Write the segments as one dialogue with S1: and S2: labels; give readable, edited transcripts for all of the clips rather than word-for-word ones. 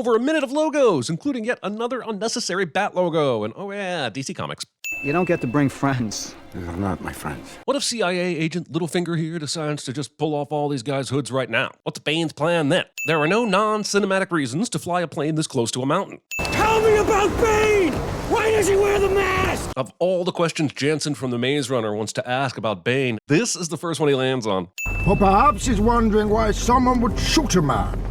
S1: Over a minute of logos, including yet another unnecessary Bat logo. And oh yeah, DC Comics.
S2: You don't get to bring friends.
S3: They're not my friends.
S1: What if CIA agent Littlefinger here decides to just pull off all these guys' hoods right now? What's Bane's plan then? There are no non-cinematic reasons to fly a plane this close to a mountain.
S4: Tell me about Bane! Why does he wear the mask?
S1: Of all the questions Jansen from The Maze Runner wants to ask about Bane, this is the first one he lands on.
S5: Or perhaps he's wondering why someone would shoot a man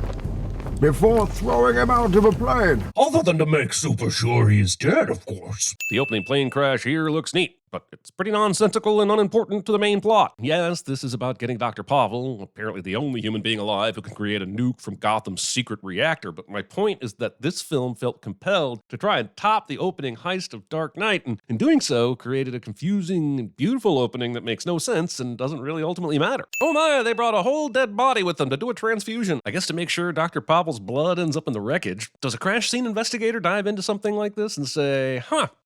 S5: before throwing him out of a plane.
S4: Other than to make super sure he's dead, of course.
S1: The opening plane crash here looks neat, but it's pretty nonsensical and unimportant to the main plot. Yes, this is about getting Dr. Pavel, apparently the only human being alive who can create a nuke from Gotham's secret reactor, but my point is that this film felt compelled to try and top the opening heist of Dark Knight, and in doing so, created a confusing and beautiful opening that makes no sense and doesn't really ultimately matter. Oh my, they brought a whole dead body with them to do a transfusion. I guess to make sure Dr. Pavel's blood ends up in the wreckage. Does a crash scene investigator dive into something like this and say,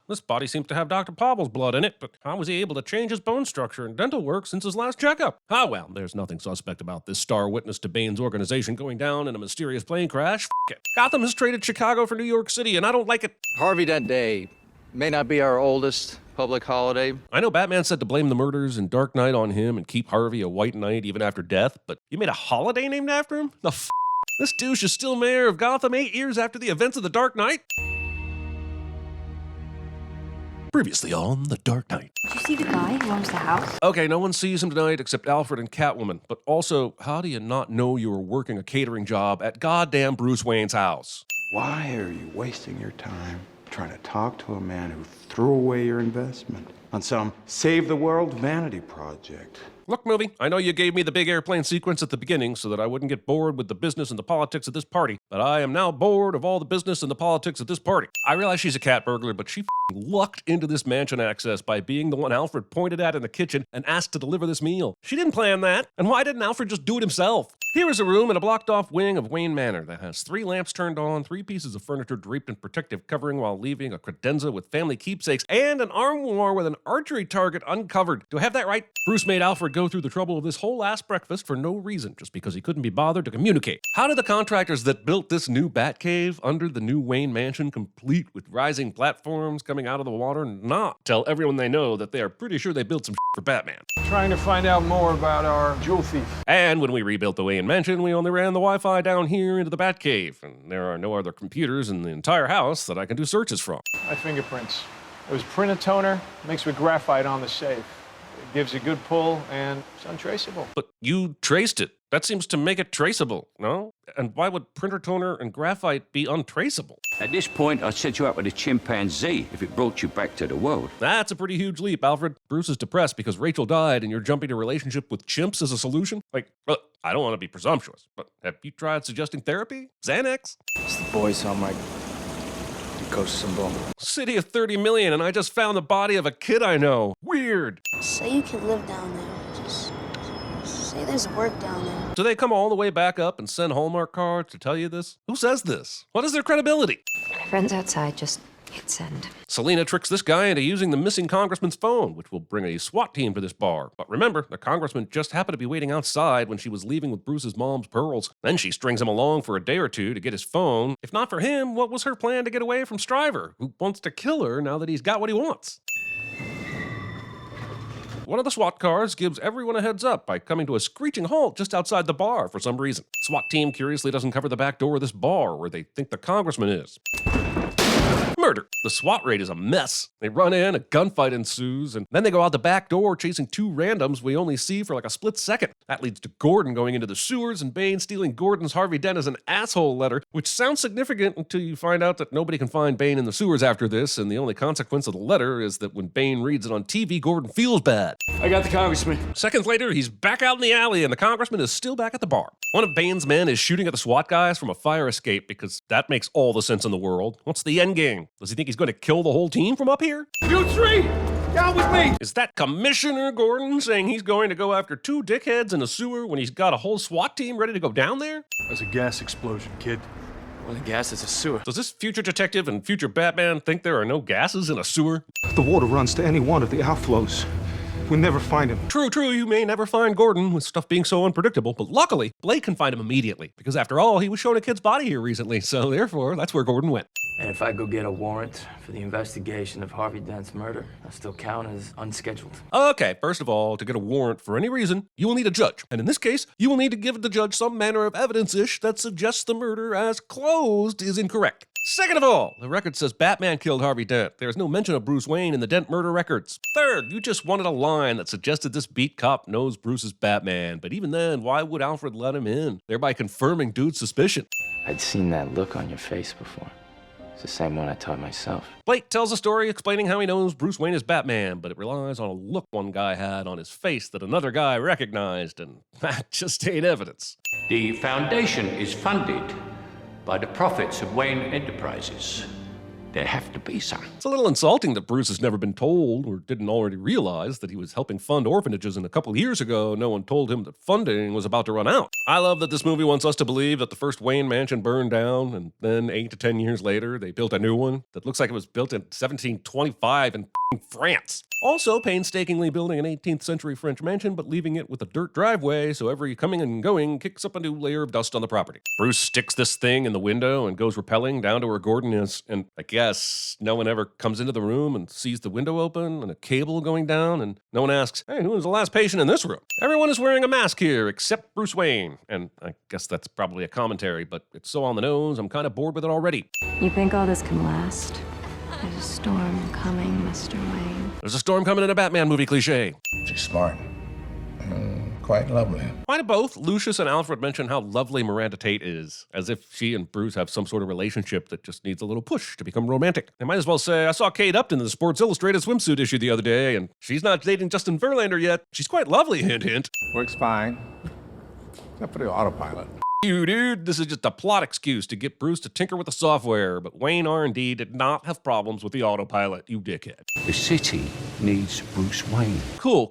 S1: this body seems to have Dr. Pavel's blood in it, but how was he able to change his bone structure and dental work since his last checkup? Ah, well, there's nothing suspect about this star witness to Bane's organization going down in a mysterious plane crash. F it. Gotham has traded Chicago for New York City, and I don't like it.
S6: Harvey Dent Day may not be our oldest public holiday.
S1: I know Batman said to blame the murders in Dark Knight on him and keep Harvey a white knight even after death, but you made a holiday named after him? The f***? This douche is still mayor of Gotham 8 years after the events of the Dark Knight? Previously on The Dark Knight.
S7: Did you see the guy who owns the house?
S1: Okay, no one sees him tonight except Alfred and Catwoman. But also, how do you not know you were working a catering job at goddamn Bruce Wayne's house?
S3: Why are you wasting your time trying to talk to a man who threw away your investment on some save the world vanity project?
S1: Look, movie, I know you gave me the big airplane sequence at the beginning so that I wouldn't get bored with the business and the politics of this party, but I am now bored of all the business and the politics of this party. I realize she's a cat burglar, but she lucked into this mansion access by being the one Alfred pointed at in the kitchen and asked to deliver this meal. She didn't plan that, and why didn't Alfred just do it himself? Here is a room in a blocked-off wing of Wayne Manor that has 3 lamps turned on, 3 pieces of furniture draped in protective covering while leaving a credenza with family keepsakes, and an armoire with an archery target uncovered. Do I have that right? Bruce made Alfred go through the trouble of this whole ass breakfast for no reason, just because he couldn't be bothered to communicate. How did the contractors that built this new Batcave under the new Wayne Mansion, complete with rising platforms coming out of the water, not tell everyone they know that they are pretty sure they built some for Batman?
S8: Trying to find out more about our jewel thief.
S1: And when we rebuilt the Wayne Mansion, we only ran the Wi-Fi down here into the Batcave, and there are no other computers in the entire house that I can do searches from.
S8: My fingerprints. It was printer toner mixed with graphite on the safe. It gives a good pull, and it's untraceable.
S1: But you traced it. That seems to make it traceable, no? And why would printer toner and graphite be untraceable?
S9: At this point, I'd set you up with a chimpanzee if it brought you back to the world.
S1: That's a pretty huge leap, Alfred. Bruce is depressed because Rachel died and you're jumping to a relationship with chimps as a solution? Like, look, I don't want to be presumptuous, but have you tried suggesting therapy? Xanax?
S6: It's the boys on my Coast Symbol.
S1: City of 30 million, and I just found the body of a kid I know. Weird.
S7: Say you can live down there. Just say there's work down there.
S1: Do they come all the way back up and send Hallmark cards to tell you this? Who says this? What is their credibility?
S10: My friend's outside, just hit send.
S1: Selena tricks this guy into using the missing congressman's phone, which will bring a SWAT team to this bar. But remember, the congressman just happened to be waiting outside when she was leaving with Bruce's mom's pearls. Then she strings him along for a day or two to get his phone. If not for him, what was her plan to get away from Stryver, who wants to kill her now that he's got what he wants? One of the SWAT cars gives everyone a heads up by coming to a screeching halt just outside the bar for some reason. SWAT team curiously doesn't cover the back door of this bar where they think the congressman is. Murder. The SWAT raid is a mess. They run in, a gunfight ensues, and then they go out the back door chasing 2 randoms we only see for like a split second. That leads to Gordon going into the sewers and Bane stealing Gordon's Harvey Dent as an asshole letter, which sounds significant until you find out that nobody can find Bane in the sewers after this, and the only consequence of the letter is that when Bane reads it on TV, Gordon feels bad.
S6: I got the congressman.
S1: Seconds later, he's back out in the alley, and the congressman is still back at the bar. One of Bane's men is shooting at the SWAT guys from a fire escape because that makes all the sense in the world. What's the end game? Does he think he's going to kill the whole team from up here?
S4: You 3, down with me!
S1: Is that Commissioner Gordon saying he's going to go after 2 dickheads in a sewer when he's got a whole SWAT team ready to go down there?
S8: There's a gas explosion, kid.
S6: Well, the gas is a sewer.
S1: Does this future detective and future Batman think there are no gases in a sewer?
S5: The water runs to any one of the outflows.
S3: We'll never find him.
S1: True, you may never find Gordon with stuff being so unpredictable, but luckily, Blake can find him immediately, because after all, he was shown a kid's body here recently, so therefore, that's where Gordon went.
S11: And if I go get a warrant for the investigation of Harvey Dent's murder, I'll still count as unscheduled.
S1: Okay, first of all, to get a warrant for any reason, you will need a judge. And in this case, you will need to give the judge some manner of evidence-ish that suggests the murder as closed is incorrect. Second of all, the record says Batman killed Harvey Dent. There is no mention of Bruce Wayne in the Dent murder records. Third, you just wanted a line that suggested this beat cop knows Bruce is Batman. But even then, why would Alfred let him in? Thereby confirming dude's suspicion.
S11: I'd seen that look on your face before. It's the same one I taught myself.
S1: Blake tells a story explaining how he knows Bruce Wayne is Batman, but it relies on a look one guy had on his face that another guy recognized, and that just ain't evidence.
S9: The foundation is funded by the profits of Wayne Enterprises. There have to be some.
S1: It's a little insulting that Bruce has never been told or didn't already realize that he was helping fund orphanages, and a couple years ago, no one told him that funding was about to run out. I love that this movie wants us to believe that the first Wayne mansion burned down, and then 8 to 10 years later, they built a new one that looks like it was built in 1725 in France. Also painstakingly building an 18th century French mansion, but leaving it with a dirt driveway, so every coming and going kicks up a new layer of dust on the property. Bruce sticks this thing in the window and goes rappelling down to where Gordon is, and I guess no one ever comes into the room and sees the window open and a cable going down, and no one asks, hey, who was the last patient in this room? Everyone is wearing a mask here except Bruce Wayne. And I guess that's probably a commentary, but it's so on the nose, I'm kind of bored with it already.
S10: You think all this can last? There's a storm coming, Mr. Wayne.
S1: There's a storm coming in a Batman movie cliche.
S5: She's smart. Quite lovely.
S1: Why do both Lucius and Alfred mention how lovely Miranda Tate is, as if she and Bruce have some sort of relationship that just needs a little push to become romantic? They might as well say, I saw Kate Upton in the Sports Illustrated swimsuit issue the other day, and she's not dating Justin Verlander yet. She's quite lovely, hint, hint.
S5: Works fine. Except for the autopilot.
S1: You, dude, this is just a plot excuse to get Bruce to tinker with the software, but Wayne R&D did not have problems with the autopilot, you dickhead.
S9: The city needs Bruce Wayne.
S1: Cool,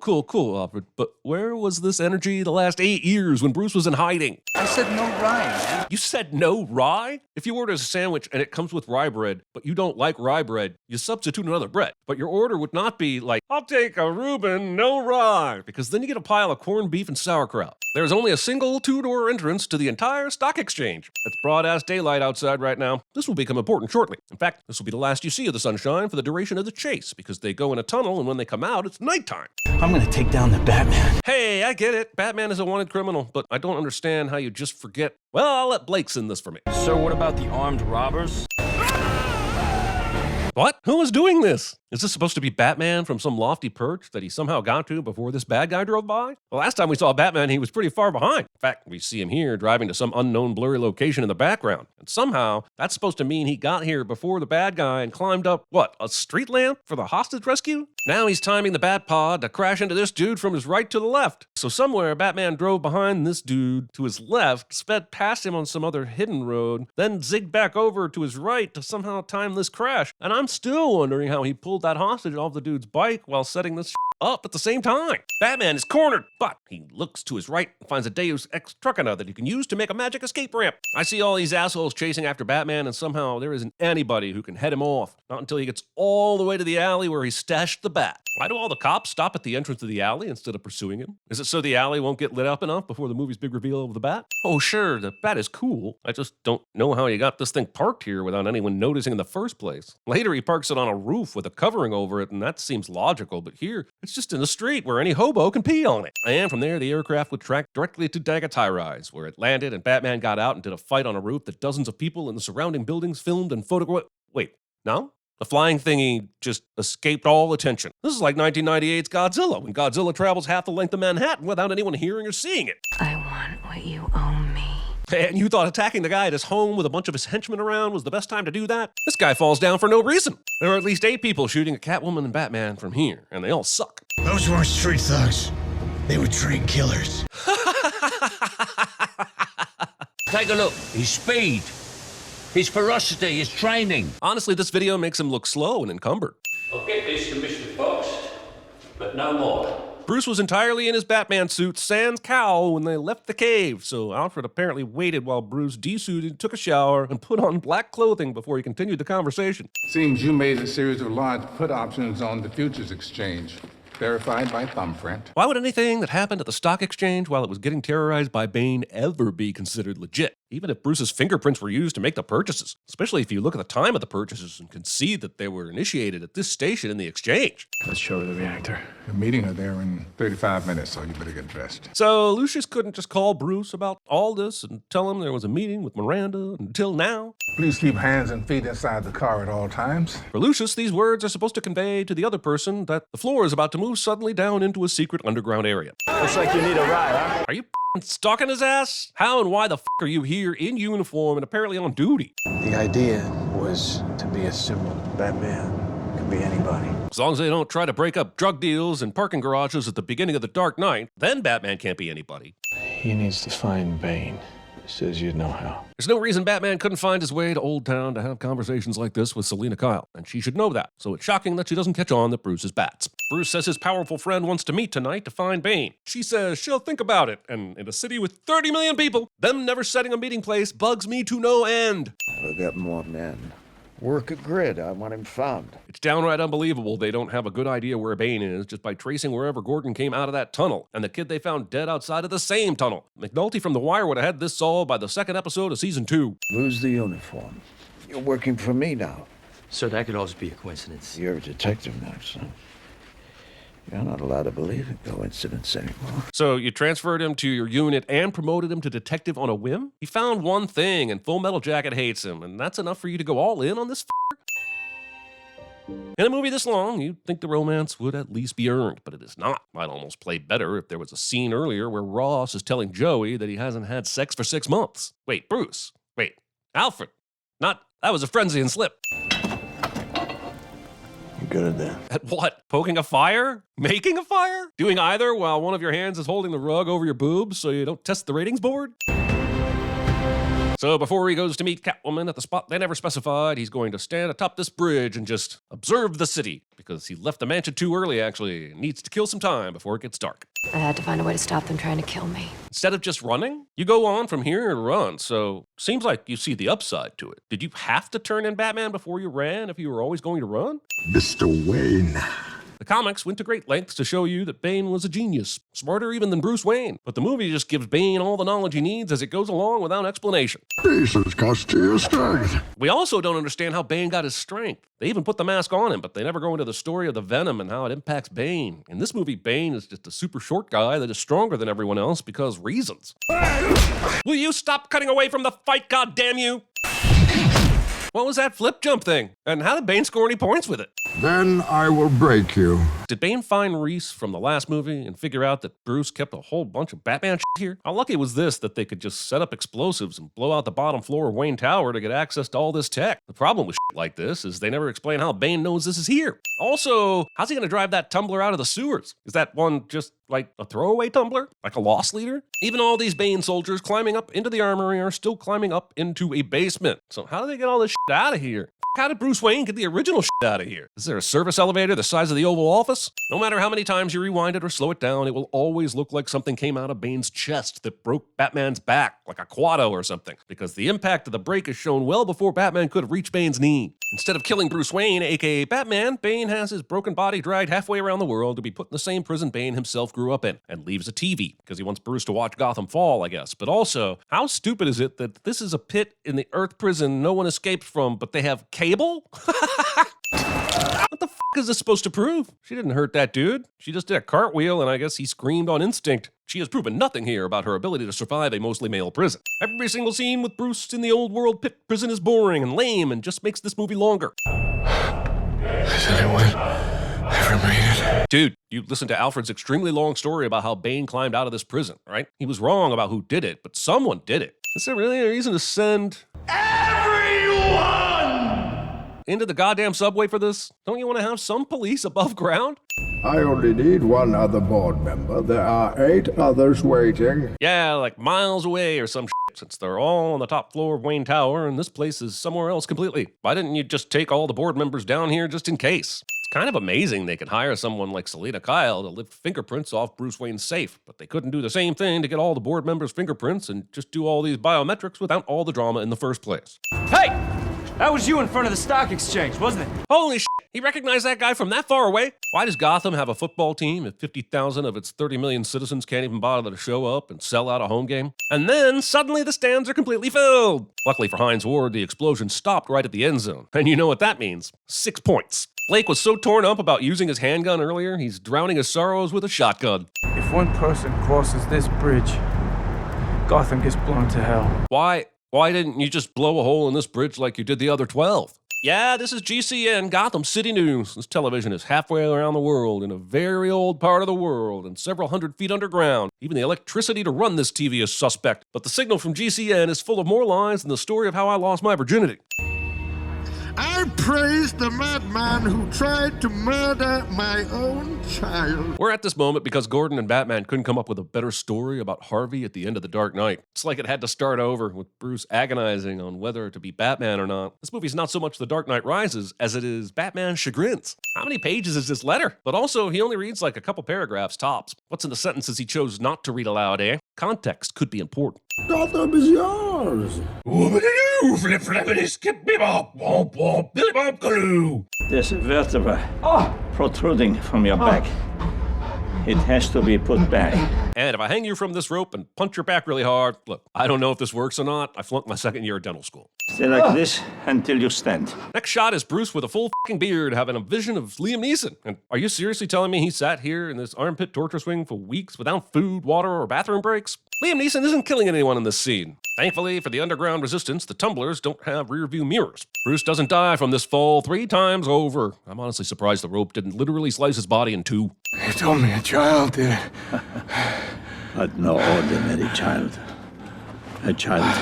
S1: Alfred, but where was this energy the last 8 years when Bruce was in hiding?
S6: I said no rye, man.
S1: You said no rye? If you order a sandwich and it comes with rye bread, but you don't like rye bread, you substitute another bread. But your order would not be like, I'll take a Reuben, no rye, because then you get a pile of corned beef and sauerkraut. There's only a single two-door entrance to the entire stock exchange. It's broad-ass daylight outside right now. This will become important shortly. In fact, this will be the last you see of the sunshine for the duration of the chase, because they go in a tunnel, and when they come out, it's nighttime.
S11: I'm gonna take down the Batman.
S1: Hey, I get it. Batman is a wanted criminal, but I don't understand how you just forget. Well, I'll let Blake send this for me.
S11: So what about the armed robbers?
S1: What? Who is doing this? Is this supposed to be Batman from some lofty perch that he somehow got to before this bad guy drove by? The last time we saw Batman, he was pretty far behind. In fact, we see him here driving to some unknown blurry location in the background. And somehow, that's supposed to mean he got here before the bad guy and climbed up, what, a street lamp for the hostage rescue? Now he's timing the Bat Pod to crash into this dude from his right to the left. So somewhere, Batman drove behind this dude to his left, sped past him on some other hidden road, then zigged back over to his right to somehow time this crash. And I'm still wondering how he pulled that hostage off the dude's bike while setting this up at the same time. Batman is cornered, but he looks to his right and finds a Deus Ex Machina that he can use to make a magic escape ramp. I see all these assholes chasing after Batman, and somehow there isn't anybody who can head him off. Not until he gets all the way to the alley where he stashed the bat. Why do all the cops stop at the entrance of the alley instead of pursuing him? Is it so the alley won't get lit up enough before the movie's big reveal of the bat? Oh, sure, the bat is cool. I just don't know how he got this thing parked here without anyone noticing in the first place. Later, he parks it on a roof with a covering over it, and that seems logical, but here, it's just in the street where any hobo can pee on it. And from there, the aircraft would track directly to Daguerreotypes, where it landed and Batman got out and did a fight on a roof that dozens of people in the surrounding buildings filmed and photographed. Wait, no? The flying thingy just escaped all attention. This is like 1998's Godzilla, when Godzilla travels half the length of Manhattan without anyone hearing or seeing it.
S10: I want what you owe me.
S1: And you thought attacking the guy at his home with a bunch of his henchmen around was the best time to do that? This guy falls down for no reason. There are at least 8 people shooting at Catwoman and Batman from here, and they all suck.
S4: Those weren't street thugs. They were trained killers.
S9: Take a look. His speed, his ferocity, his training.
S1: Honestly, this video makes him look slow and encumbered.
S9: I'll get this to Mr. Fox, but no more.
S1: Bruce was entirely in his Batman suit, sans cowl, when they left the cave, so Alfred apparently waited while Bruce desuited, took a shower, and put on black clothing before he continued the conversation.
S5: Seems you made a series of large put options on the futures exchange.
S12: Verified by thumbprint.
S1: Why would anything that happened at the stock exchange while it was getting terrorized by Bane ever be considered legit? Even if Bruce's fingerprints were used to make the purchases. Especially if you look at the time of the purchases and can see that they were initiated at this station in the exchange.
S8: Let's show her the reactor.
S12: You're meeting her there in 35 minutes, so you better get dressed.
S1: So Lucius couldn't just call Bruce about all this and tell him there was a meeting with Miranda until now.
S12: Please keep hands and feet inside the car at all times.
S1: For Lucius, these words are supposed to convey to the other person that the floor is about to move suddenly down into a secret underground area.
S11: Looks like you need a ride, huh?
S1: Are you stalking his ass? How and why the are you here in uniform and apparently on duty?
S13: The idea was to be a symbol. Batman could be anybody.
S1: As long as they don't try to break up drug deals and parking garages at the beginning of the Dark Knight, then Batman can't be anybody.
S8: He needs to find Bane. Says you'd know how.
S1: There's no reason Batman couldn't find his way to Old Town to have conversations like this with Selina Kyle, and she should know that, so it's shocking that she doesn't catch on that Bruce is bats. Bruce says his powerful friend wants to meet tonight to find Bane. She says she'll think about it, and in a city with 30 million people, them never setting a meeting place bugs me to no end.
S13: We'll get more men. Work a grid. I want him found.
S1: It's downright unbelievable they don't have a good idea where Bane is just by tracing wherever Gordon came out of that tunnel, and the kid they found dead outside of the same tunnel. McNulty from The Wire would have had this solved by the second episode of season 2.
S13: Lose the uniform. You're working for me now.
S11: So that could also be a coincidence.
S13: You're a detective now, son. You're not allowed to believe in coincidence anymore.
S1: So you transferred him to your unit and promoted him to detective on a whim? He found one thing, and Full Metal Jacket hates him, and that's enough for you to go all in on this In a movie this long, you'd think the romance would at least be earned, but it is not. Might almost play better if there was a scene earlier where Ross is telling Joey that he hasn't had sex for 6 months. Wait, Bruce. Wait, Alfred. That was a frenzy and slip.
S13: You're good at that.
S1: At what? Poking a fire? Making a fire? Doing either while one of your hands is holding the rug over your boobs so you don't test the ratings board? So before he goes to meet Catwoman at the spot they never specified, he's going to stand atop this bridge and just observe the city, because he left the mansion too early, actually, and needs to kill some time before it gets dark.
S10: I had to find a way to stop them trying to kill me.
S1: Instead of just running, you go on from here to run, so seems like you see the upside to it. Did you have to turn in Batman before you ran if you were always going to run?
S5: Mr. Wayne.
S1: The comics went to great lengths to show you that Bane was a genius, smarter even than Bruce Wayne. But the movie just gives Bane all the knowledge he needs as it goes along without explanation.
S5: Jesus cost to your strength.
S1: We also don't understand how Bane got his strength. They even put the mask on him, but they never go into the story of the venom and how it impacts Bane. In this movie, Bane is just a super short guy that is stronger than everyone else because reasons. Will you stop cutting away from the fight, goddammit? What was that flip jump thing? And how did Bane score any points with it?
S5: Then I will break you.
S1: Did Bane find Reese from the last movie and figure out that Bruce kept a whole bunch of Batman shit here? How lucky was this that they could just set up explosives and blow out the bottom floor of Wayne Tower to get access to all this tech? The problem with shit like this is they never explain how Bane knows this is here. Also, how's he gonna drive that tumbler out of the sewers? Is that one just like a throwaway tumbler? Like a lost leader? Even all these Bane soldiers climbing up into the armory are still climbing up into a basement. So how do they get all this shit out of here? How did Bruce Wayne get the original shit out of here? Is there a service elevator the size of the Oval Office? No matter how many times you rewind it or slow it down, it will always look like something came out of Bane's chest that broke Batman's back, like a quado or something, because the impact of the break is shown well before Batman could have reached Bane's knee. Instead of killing Bruce Wayne, aka Batman, Bane has his broken body dragged halfway around the world to be put in the same prison Bane himself grew up in, and leaves a TV, because he wants Bruce to watch Gotham fall, I guess. But also, how stupid is it that this is a pit in the Earth prison no one escaped from, but they have cable? What the f*** is this supposed to prove? She didn't hurt that dude. She just did a cartwheel, and I guess he screamed on instinct. She has proven nothing here about her ability to survive a mostly male prison. Every single scene with Bruce in the old world pit prison is boring and lame and just makes this movie longer.
S8: Has anyone ever made it?
S1: Dude, you listened to Alfred's extremely long story about how Bane climbed out of this prison, right? He was wrong about who did it, but someone did it. Is there really a reason to send everyone into the goddamn subway for this? Don't you want to have some police above ground?
S5: I only need one other board member. There are 8 others waiting.
S1: Yeah, like miles away or some shit, since they're all on the top floor of Wayne Tower and this place is somewhere else completely. Why didn't you just take all the board members down here just in case? It's kind of amazing they could hire someone like Selina Kyle to lift fingerprints off Bruce Wayne's safe, but they couldn't do the same thing to get all the board members' fingerprints and just do all these biometrics without all the drama in the first place. Hey!
S11: That was you in front of the stock exchange, wasn't it?
S1: Holy shit, he recognized that guy from that far away? Why does Gotham have a football team if 50,000 of its 30 million citizens can't even bother to show up and sell out a home game? And then suddenly the stands are completely filled. Luckily for Hines Ward, the explosion stopped right at the end zone. And you know what that means. 6 points. Blake was so torn up about using his handgun earlier, he's drowning his sorrows with a shotgun.
S14: If one person crosses this bridge, Gotham gets blown to hell.
S1: Why didn't you just blow a hole in this bridge like you did the other 12? Yeah, this is GCN, Gotham City News. This television is halfway around the world, in a very old part of the world, and several hundred feet underground. Even the electricity to run this TV is suspect. But the signal from GCN is full of more lies than the story of how I lost my virginity.
S5: I praise the madman who tried to murder my own child.
S1: We're at this moment because Gordon and Batman couldn't come up with a better story about Harvey at the end of The Dark Knight. It's like it had to start over with Bruce agonizing on whether to be Batman or not. This movie's not so much The Dark Knight Rises as it is Batman's chagrins. How many pages is this letter? But also, he only reads like a couple paragraphs tops. What's in the sentences he chose not to read aloud, eh? Context could be important.
S5: Gotham is yours.
S13: There's a vertebra protruding from your back. It has to be put back.
S1: And if I hang you from this rope and punch your back really hard, look, I don't know if this works or not. I flunked my second year of dental school.
S13: Stay like this until you stand.
S1: Next shot is Bruce with a full fucking beard having a vision of Liam Neeson. And are you seriously telling me he sat here in this armpit torture swing for weeks without food, water, or bathroom breaks? Liam Neeson isn't killing anyone in this scene. Thankfully, for the underground resistance, the tumblers don't have rear-view mirrors. Bruce doesn't die from this fall 3 times over. I'm honestly surprised the rope didn't literally slice his body in 2.
S5: You told me a child did.
S13: But no ordinary child. A child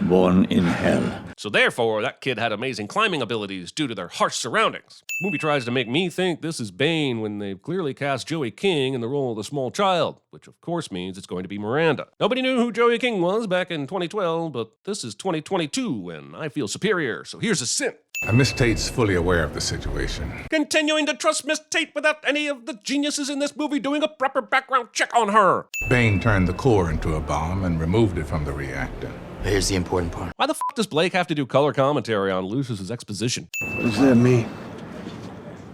S13: born in hell.
S1: So therefore, that kid had amazing climbing abilities due to their harsh surroundings. The movie tries to make me think this is Bane when they've clearly cast Joey King in the role of the small child, which of course means it's going to be Miranda. Nobody knew who Joey King was back in 2012, but this is 2022 and I feel superior, so here's a sin.
S12: Miss Tate's fully aware of the situation.
S1: Continuing to trust Miss Tate without any of the geniuses in this movie doing a proper background check on her.
S12: Bane turned the core into a bomb and removed it from the reactor.
S11: Here's the important part.
S1: Why the f does Blake have to do color commentary on Lucius's exposition?
S5: What does that mean?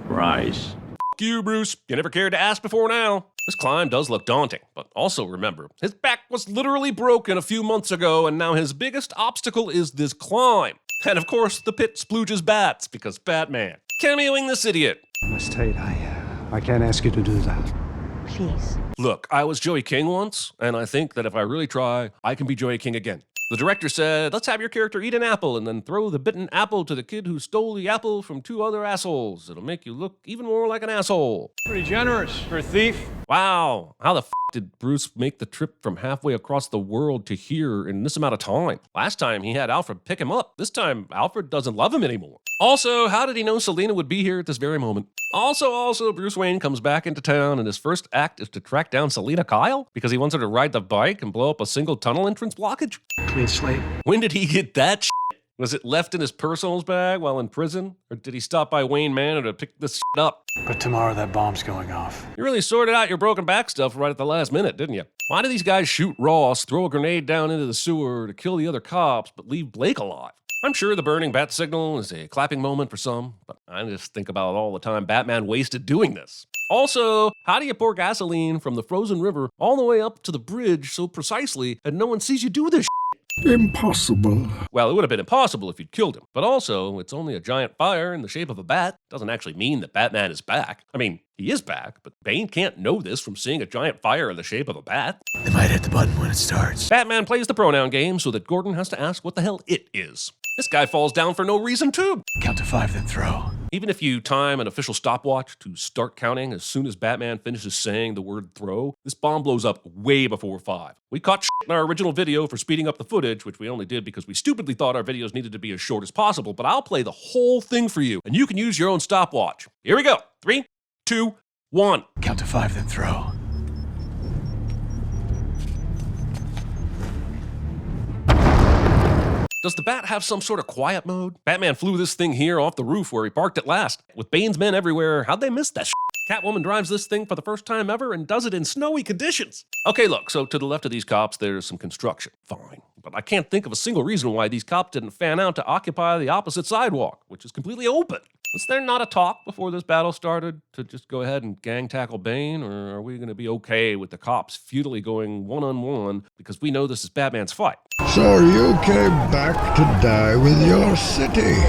S13: Rise.
S1: F you, Bruce. You never cared to ask before now. This climb does look daunting, but also remember, his back was literally broken a few months ago, and now his biggest obstacle is this climb. And of course, the pit splooges bats, because Batman. Cameoing this idiot.
S2: Miss Tate, I can't ask you to do that.
S10: Please.
S1: Look, I was Joey King once, and I think that if I really try, I can be Joey King again. The director said, let's have your character eat an apple and then throw the bitten apple to the kid who stole the apple from 2 other assholes. It'll make you look even more like an asshole.
S8: Pretty generous for a thief.
S1: Wow, how the f did Bruce make the trip from halfway across the world to here in this amount of time? Last time he had Alfred pick him up. This time Alfred doesn't love him anymore. Also, how did he know Selina would be here at this very moment? Also, Bruce Wayne comes back into town and his first act is to track down Selina Kyle because he wants her to ride the bike and blow up a single tunnel entrance blockage?
S2: Clean slate.
S1: When did he get that shit? Was it left in his personals bag while in prison? Or did he stop by Wayne Manor to pick this shit up?
S2: But tomorrow that bomb's going off.
S1: You really sorted out your broken back stuff right at the last minute, didn't you? Why do these guys shoot Ross, throw a grenade down into the sewer to kill the other cops, but leave Blake alive? I'm sure the burning bat signal is a clapping moment for some, but I just think about all the time Batman wasted doing this. Also, how do you pour gasoline from the frozen river all the way up to the bridge so precisely and no one sees you do this shit?
S5: Impossible.
S1: Well, it would have been impossible if you'd killed him. But also, it's only a giant fire in the shape of a bat. Doesn't actually mean that Batman is back. I mean, he is back, but Bane can't know this from seeing a giant fire in the shape of a bat.
S11: They might hit the button when it starts.
S1: Batman plays the pronoun game so that Gordon has to ask what the hell it is. This guy falls down for no reason, too.
S11: Count to 5, then throw.
S1: Even if you time an official stopwatch to start counting as soon as Batman finishes saying the word throw, this bomb blows up way before 5. We caught shit in our original video for speeding up the footage, which we only did because we stupidly thought our videos needed to be as short as possible, but I'll play the whole thing for you, and you can use your own stopwatch. Here we go. 3, 2, 1.
S11: Count to 5, then throw.
S1: Does the bat have some sort of quiet mode? Batman flew this thing here off the roof where he parked it last. With Bane's men everywhere, how'd they miss that shit? Catwoman drives this thing for the first time ever and does it in snowy conditions. Okay, look, so to the left of these cops, there's some construction. Fine. but I can't think of a single reason why these cops didn't fan out to occupy the opposite sidewalk, which is completely open. Was there not a talk before this battle started to just go ahead and gang tackle Bane, or are we going to be okay with the cops futilely going one-on-one because we know this is Batman's fight?
S5: So you came back to die with your city?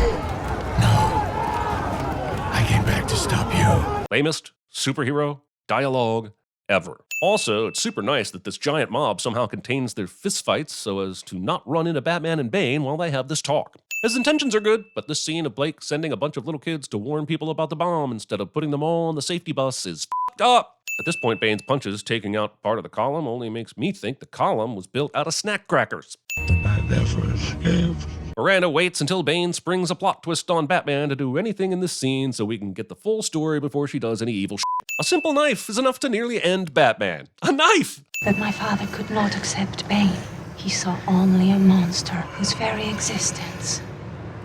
S4: I came back to stop you.
S1: Lamest superhero dialogue ever. Also, it's super nice that this giant mob somehow contains their fistfights so as to not run into Batman and Bane while they have this talk. His intentions are good, but this scene of Blake sending a bunch of little kids to warn people about the bomb instead of putting them all on the safety bus is f***ed up. At this point, Bane's punches taking out part of the column only makes me think the column was built out of snack crackers. Miranda waits until Bane springs a plot twist on Batman to do anything in this scene so we can get the full story before she does any evil shit. A simple knife is enough to nearly end Batman. A knife!
S10: But my father could not accept Bane. He saw only a monster whose very existence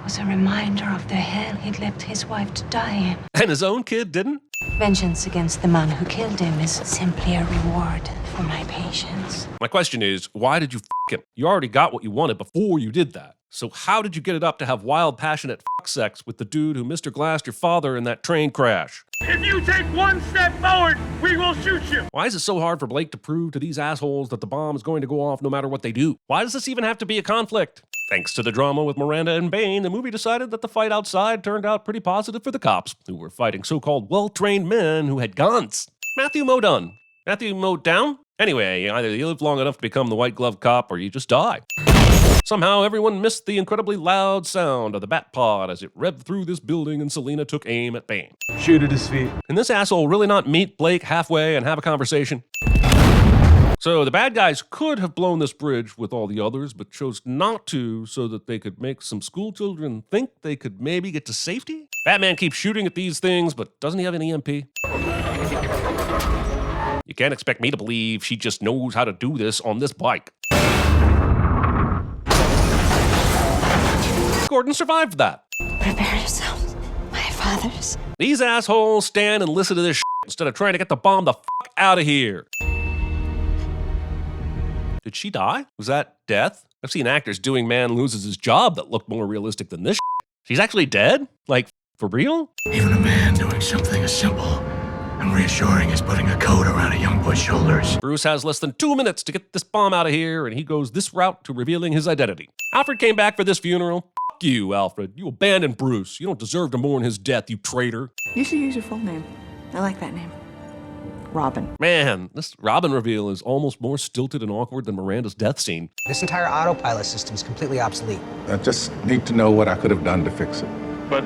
S10: was a reminder of the hell he'd left his wife to die in.
S1: And his own kid didn't?
S10: Vengeance against the man who killed him is simply a reward for my patience.
S1: My question is, why did you f*** him? You already got what you wanted before you did that. So how did you get it up to have wild, passionate f*** sex with the dude who Mr. Glassed your father in that train crash?
S4: If you take one step forward, we will shoot you.
S1: Why is it so hard for Blake to prove to these assholes that the bomb is going to go off no matter what they do? Why does this even have to be a conflict? Thanks to the drama with Miranda and Bane, the movie decided that the fight outside turned out pretty positive for the cops, who were fighting so-called well-trained men who had guns. Matthew Modine. Matthew Modown? Anyway, either you live long enough to become the white glove cop or you just die. Somehow everyone missed the incredibly loud sound of the bat pod as it revved through this building and Selina took aim at Bane.
S14: Shoot at his feet.
S1: Can this asshole really not meet Blake halfway and have a conversation? So the bad guys could have blown this bridge with all the others, but chose not to so that they could make some school children think they could maybe get to safety? Batman keeps shooting at these things, but doesn't he have an EMP? You can't expect me to believe she just knows how to do this on this bike. Gordon survived that.
S10: Prepare yourselves, my fathers.
S1: These assholes stand and listen to this shit instead of trying to get the bomb the fuck out of here. Did she die? Was that death? I've seen actors doing man loses his job that looked more realistic than this shit. She's actually dead? Like, for real?
S4: Even a man doing something as simple and reassuring as putting a coat around a young boy's shoulders.
S1: Bruce has less than 2 minutes to get this bomb out of here, and he goes this route to revealing his identity. Alfred came back for this funeral. Fuck you, Alfred. You abandoned Bruce. You don't deserve to mourn his death, you traitor.
S15: You should use your full name. I like that name. Robin.
S1: Man, this Robin reveal is almost more stilted and awkward than Miranda's death scene.
S16: This entire autopilot system is completely obsolete.
S12: I just need to know what I could have done to fix it.
S17: But,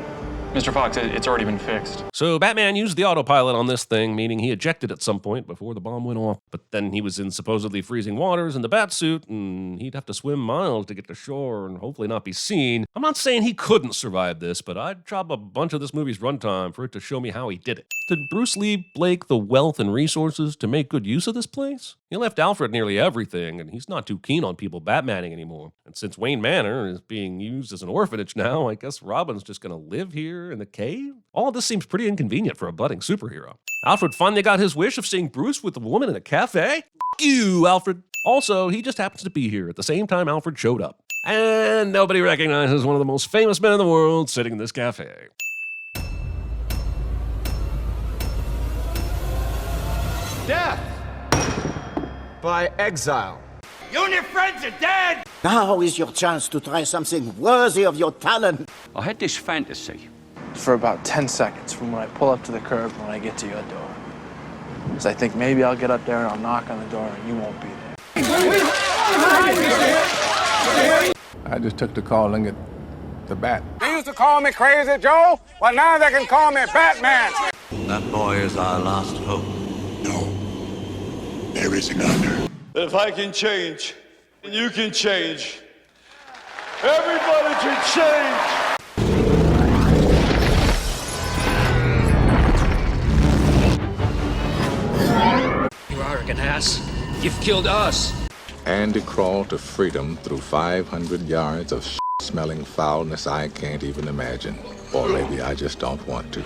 S17: Mr. Fox, it's already been fixed.
S1: So Batman used the autopilot on this thing, meaning he ejected at some point before the bomb went off. But then he was in supposedly freezing waters in the Batsuit, and he'd have to swim miles to get to shore and hopefully not be seen. I'm not saying he couldn't survive this, but I'd chop a bunch of this movie's runtime for it to show me how he did it. Did Bruce leave Blake the wealth and resources to make good use of this place? He left Alfred nearly everything, and he's not too keen on people Batmaning anymore. And since Wayne Manor is being used as an orphanage now, I guess Robin's just gonna live here in the cave? All of this seems pretty inconvenient for a budding superhero. Alfred finally got his wish of seeing Bruce with a woman in a cafe? F*** you, Alfred. Also, he just happens to be here at the same time Alfred showed up. And nobody recognizes one of the most famous men in the world sitting in this cafe.
S18: Death by exile.
S4: You and your friends are dead!
S19: Now is your chance to try something worthy of your talent.
S9: I had this fantasy.
S20: For about 10 seconds from when I pull up to the curb when I get to your door. Because I think maybe I'll get up there and I'll knock on the door and you won't be there.
S12: I just took to calling it the Bat.
S5: They used to call me Crazy Joe. Well, now they can call me Batman.
S21: That boy is our last hope.
S22: No, there is another.
S23: If I can change, and you can change. Everybody can change.
S24: You arrogant ass. You've killed us.
S12: Andy crawled to freedom through 500 yards of smelling foulness I can't even imagine. Or maybe I just don't want to.